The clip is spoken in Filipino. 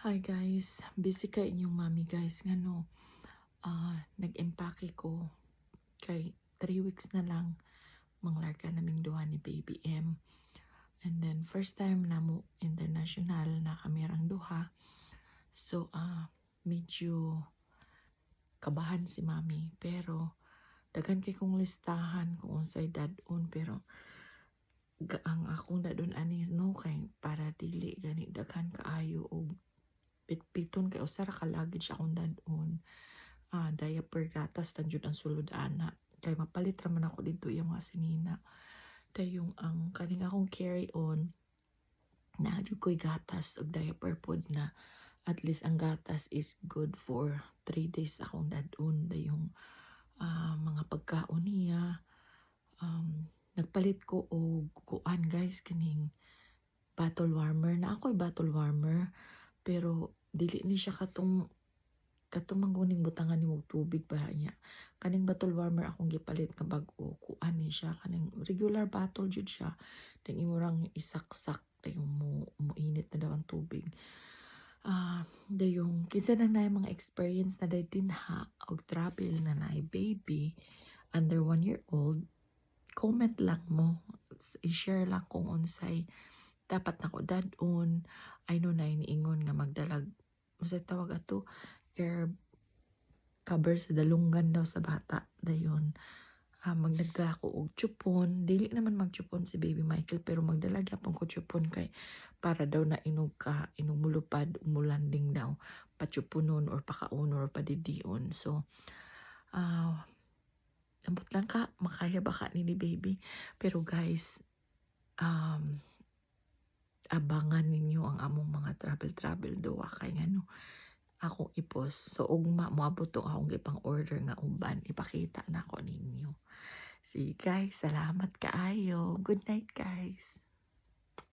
Hi guys, busy ka inyong mami guys nga no. Nag-empake ko kay 3 weeks na lang manglarga naming duha ni Baby M. And then first time na mo international na kamerang duha. So medyo kabahan si mami pero daghan kay kong listahan kung unsay dadon pero ang akong dadon ani no kay para dili gani daghan kaayo og pitpiton kay usa ra ka luggage akong dadon. Diaper gatas tanjud ang sulod ana kay mapalit raman ako dito yung mga sinina dayong ang kaning akong carry on na ko'y gatas ug diaper pod na at least ang gatas is good for 3 days akong dadon dayong mga pagkaon niya. Nagpalit ko og kuan guys kaning bottle warmer na ako'y bottle warmer pero dili ni siya katong mangguning butangan ni mog tubig para niya. Kaning bottle warmer akong gipalit nga bag-o, kuan ni siya kaning regular bottle jud siya. Then imo rang isaksak dayong muinit na daw ang tubig. Dayong kinsa na mga experience na day dinha og travel na naay baby under 1 year old, comment lang mo. I-share lang kung unsay dapat nako dadon. I know na iniingon nga magdalag unsay tawag ato air cover sa dalunggan daw sa bata dayon. Magdagdag ako og chupon, dili naman magchupon si Baby Michael pero magdala gyapon ko chupon kay para daw na inog mulupad umulanding daw pachuponon or pakaon or padidion. So ambot lang ka makaya ba ka ni baby pero guys abangan ninyo ang among mga travel duwa kay ngano akong ipos. So ugma moabot tong akong gipang order nga uban ipakita na ko ninyo. See guys, salamat kaayo. Good night guys.